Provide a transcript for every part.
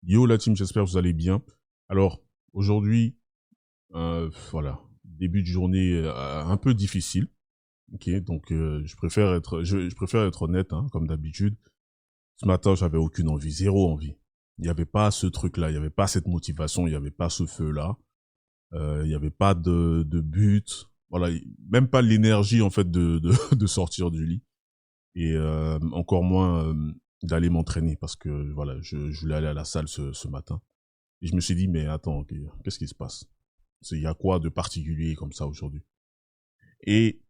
Yo la team, j'espère que vous allez bien. Alors, aujourd'hui, voilà, début de journée un peu difficile. Ok, donc je préfère être honnête, hein, comme d'habitude. Ce matin, j'avais aucune envie, zéro envie. Il n'y avait pas ce truc-là, il n'y avait pas cette motivation, il n'y avait pas ce feu-là, il n'y avait pas de but. Voilà, même pas l'énergie en fait de sortir du lit et encore moins d'aller m'entraîner parce que voilà, je voulais aller à la salle ce matin. Et je me suis dit, mais attends, ok, qu'est-ce qui se passe? Il y a quoi de particulier comme ça aujourd'hui? Et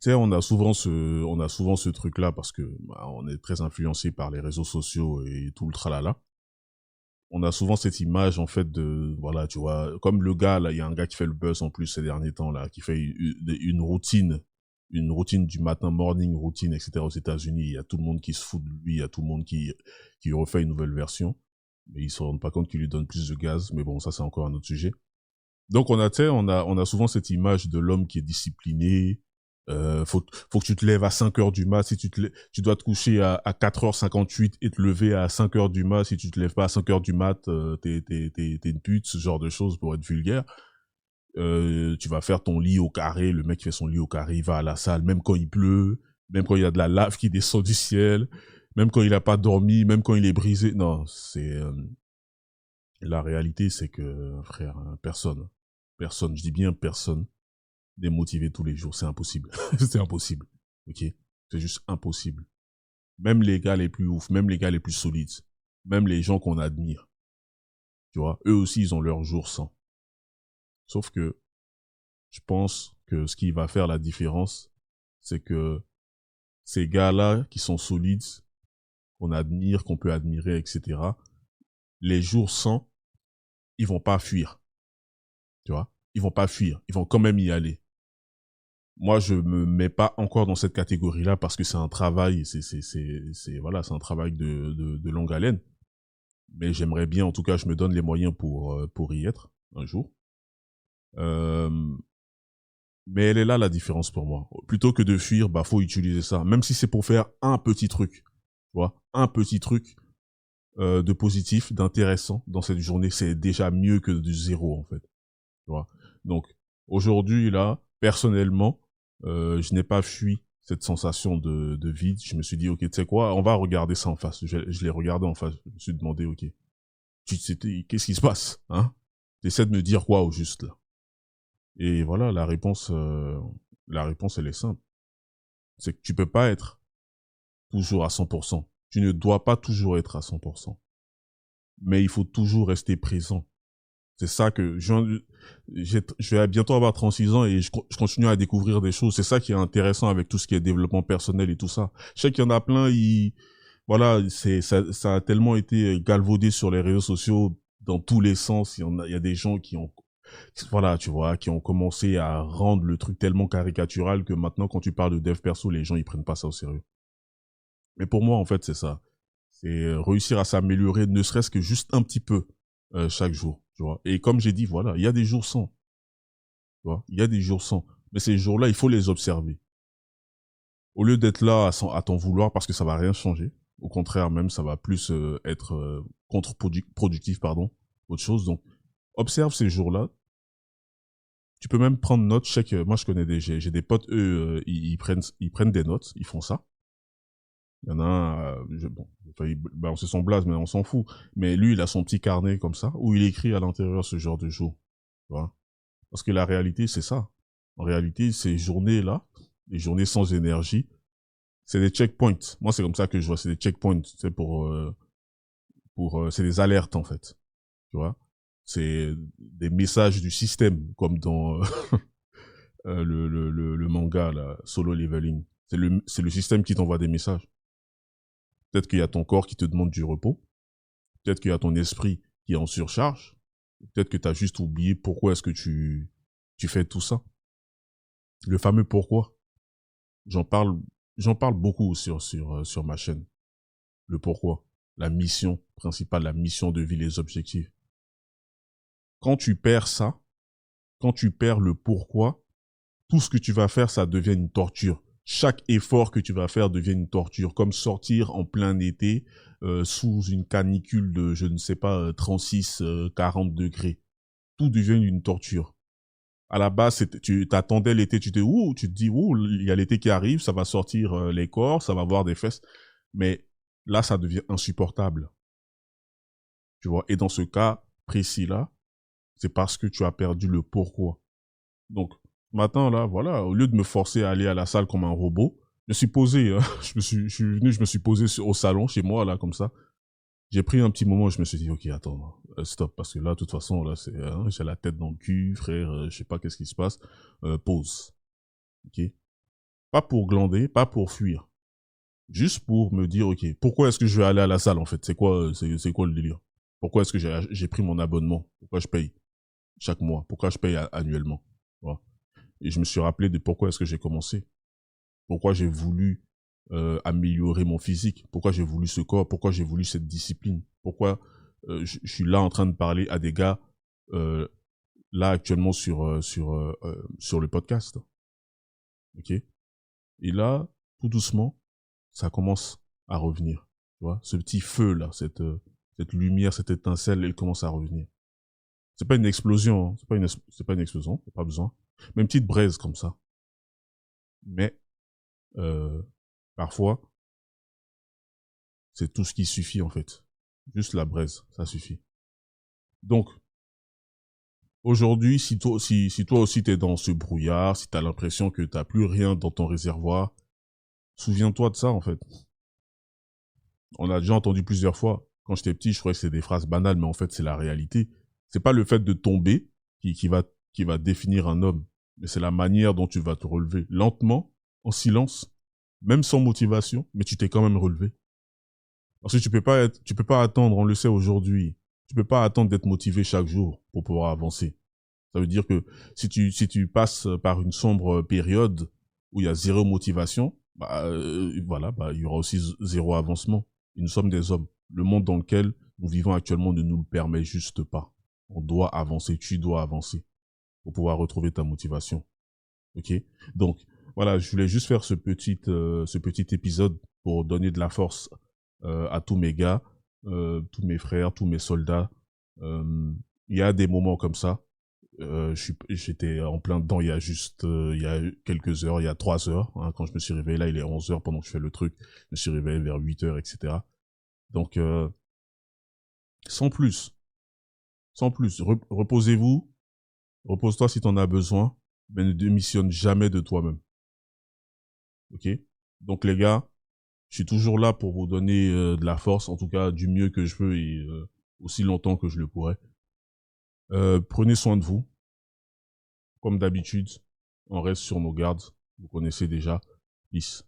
tu sais, on a souvent ce truc-là parce que bah, on est très influencé par les réseaux sociaux et tout le tralala. On a souvent cette image en fait de, voilà, tu vois, comme le gars là, il y a un gars qui fait le buzz en plus ces derniers temps là, qui fait une routine du matin, morning routine, etc. aux États-Unis. Il y a tout le monde qui se fout de lui, il y a tout le monde qui refait une nouvelle version. Mais ils se rendent pas compte qu'il lui donne plus de gaz. Mais bon, ça c'est encore un autre sujet. Donc on a souvent cette image de l'homme qui est discipliné. Faut que tu te lèves à 5 heures du mat. Si tu dois te coucher à 4h58 et te lever à 5 heures du mat. Si tu te lèves pas à 5 heures du mat, t'es une pute, ce genre de choses pour être vulgaire. Tu vas faire ton lit au carré. Le mec qui fait son lit au carré, il va à la salle, même quand il pleut, même quand il y a de la lave qui descend du ciel, même quand il a pas dormi, même quand il est brisé. Non, la réalité, c'est que, frère, personne, je dis bien personne, n'est motivé tous les jours. C'est impossible. C'est impossible. Ok? C'est juste impossible. Même les gars les plus ouf, même les gars les plus solides, même les gens qu'on admire, tu vois, eux aussi, ils ont leur jour sans. Sauf que, je pense que ce qui va faire la différence, c'est que ces gars-là qui sont solides, qu'on admire, qu'on peut admirer, etc., les jours sans, ils vont pas fuir. Tu vois? Ils vont pas fuir. Ils vont quand même y aller. Moi, je me mets pas encore dans cette catégorie-là parce que c'est un travail, voilà, c'est un travail de longue haleine. Mais j'aimerais bien, en tout cas, je me donne les moyens pour y être un jour. Euh, mais elle est là la différence pour moi. Plutôt que de fuir, bah faut utiliser ça, même si c'est pour faire un petit truc, tu vois, un petit truc de positif, d'intéressant dans cette journée, c'est déjà mieux que du zéro en fait, tu vois. Donc aujourd'hui là, personnellement, je n'ai pas fui cette sensation de vide. Je me suis dit ok, tu sais quoi, on va regarder ça en face. Je l'ai regardé en face. Je me suis demandé ok, qu'est-ce qui se passe, hein? T'essaies de me dire quoi au juste là? Et voilà, la réponse elle est simple. C'est que tu peux pas être toujours à 100%. Tu ne dois pas toujours être à 100%. Mais il faut toujours rester présent. C'est ça que je vais bientôt avoir 36 ans et je continue à découvrir des choses. C'est ça qui est intéressant avec tout ce qui est développement personnel et tout ça. Je sais qu'il y en a plein, voilà, ça a tellement été galvaudé sur les réseaux sociaux dans tous les sens. Il y a des gens qui ont, voilà, tu vois, qui ont commencé à rendre le truc tellement caricatural que maintenant, quand tu parles de dev perso, les gens ils prennent pas ça au sérieux. Mais pour moi, en fait, c'est ça. C'est réussir à s'améliorer, ne serait-ce que juste un petit peu chaque jour, tu vois. Et comme j'ai dit, voilà, il y a des jours sans, tu vois. Il y a des jours sans. Mais ces jours-là, il faut les observer. Au lieu d'être là à t'en vouloir parce que ça va rien changer. Au contraire, même, ça va plus être contre-productif, pardon, autre chose. Donc, observe ces jours-là. Tu peux même prendre note. Je sais que moi, j'ai des potes, eux, ils prennent des notes, ils font ça. Il y en a un, bon, bah, c'est son blaze, mais on s'en fout. Mais lui, il a son petit carnet comme ça, où il écrit à l'intérieur ce genre de jour. Tu vois? Parce que la réalité, c'est ça. En réalité, ces journées-là, les journées sans énergie, c'est des checkpoints. Moi, c'est comme ça que je vois, c'est des checkpoints. C'est c'est des alertes, en fait. Tu vois? C'est des messages du système, comme dans le manga, là, Solo Leveling. C'est le système qui t'envoie des messages. Peut-être qu'il y a ton corps qui te demande du repos. Peut-être qu'il y a ton esprit qui est en surcharge. Peut-être que tu as juste oublié pourquoi est-ce que tu fais tout ça. Le fameux pourquoi. J'en parle, j'en parle beaucoup sur ma chaîne. Le pourquoi. La mission principale, la mission de vie, les objectifs. Quand tu perds ça, quand tu perds le pourquoi, tout ce que tu vas faire, ça devient une torture. chaque effort que tu vas faire devient une torture, comme sortir en plein été sous une canicule de, je ne sais pas, 36, 40 degrés. Tout devient une torture. À la base, tu t'attendais l'été, tu te dis, ouh, il y a l'été qui arrive, ça va sortir les corps, ça va avoir des fesses. Mais là, ça devient insupportable. Tu vois, et dans ce cas précis-là, c'est parce que tu as perdu le pourquoi. Donc, maintenant, là, voilà, au lieu de me forcer à aller à la salle comme un robot, je suis posé, je suis venu, je me suis posé au salon, chez moi, là, comme ça. J'ai pris un petit moment, je me suis dit, ok, attends, stop, parce que là, de toute façon, là, c'est, j'ai la tête dans le cul, frère, je sais pas qu'est-ce qui se passe. Pause. Ok? Pas pour glander, pas pour fuir. Juste pour me dire, ok, pourquoi est-ce que je vais aller à la salle, en fait? C'est quoi le délire? Pourquoi est-ce que j'ai pris mon abonnement? Pourquoi je paye chaque mois? Pourquoi je paye annuellement? Voilà. Et je me suis rappelé de pourquoi est-ce que j'ai commencé. Pourquoi j'ai voulu améliorer mon physique. Pourquoi j'ai voulu ce corps. Pourquoi j'ai voulu cette discipline. Pourquoi je suis là en train de parler à des gars euh, là actuellement sur le podcast. Ok? Et là, tout doucement, ça commence à revenir. Tu vois? Ce petit feu là, cette lumière, cette étincelle, elle commence à revenir. C'est pas une explosion, hein. C'est pas une explosion, y a pas besoin. Mais une petite braise comme ça. Mais euh, parfois, c'est tout ce qui suffit en fait. Juste la braise, ça suffit. Donc, aujourd'hui, si toi aussi t'es dans ce brouillard, si t'as l'impression que t'as plus rien dans ton réservoir, souviens-toi de ça en fait. On a déjà entendu plusieurs fois. Quand j'étais petit, je croyais que c'était des phrases banales, mais en fait, c'est la réalité. C'est pas le fait de tomber qui va définir un homme, mais c'est la manière dont tu vas te relever. Lentement, en silence, même sans motivation, mais tu t'es quand même relevé. Parce que tu peux pas attendre, on le sait aujourd'hui, tu peux pas attendre d'être motivé chaque jour pour pouvoir avancer. Ça veut dire que si tu passes par une sombre période où il y a zéro motivation, voilà, il y aura aussi zéro avancement. Et nous sommes des hommes. Le monde dans lequel nous vivons actuellement ne nous le permet juste pas. On doit avancer, tu dois avancer pour pouvoir retrouver ta motivation. Ok? Donc, voilà, je voulais juste faire ce petit épisode pour donner de la force à tous mes gars, tous mes frères, tous mes soldats. Il y a des moments comme ça. J'étais en plein dedans il y a quelques heures, il y a 3 heures, hein, quand je me suis réveillé là, il est 11 heures pendant que je fais le truc, je me suis réveillé vers 8 heures, etc. Donc, sans plus, sans plus, reposez-vous, repose-toi si t'en as besoin, mais ne démissionne jamais de toi-même, ok? Donc les gars, je suis toujours là pour vous donner de la force, en tout cas du mieux que je peux et aussi longtemps que je le pourrai. Prenez soin de vous, comme d'habitude, on reste sur nos gardes, vous connaissez déjà. Peace.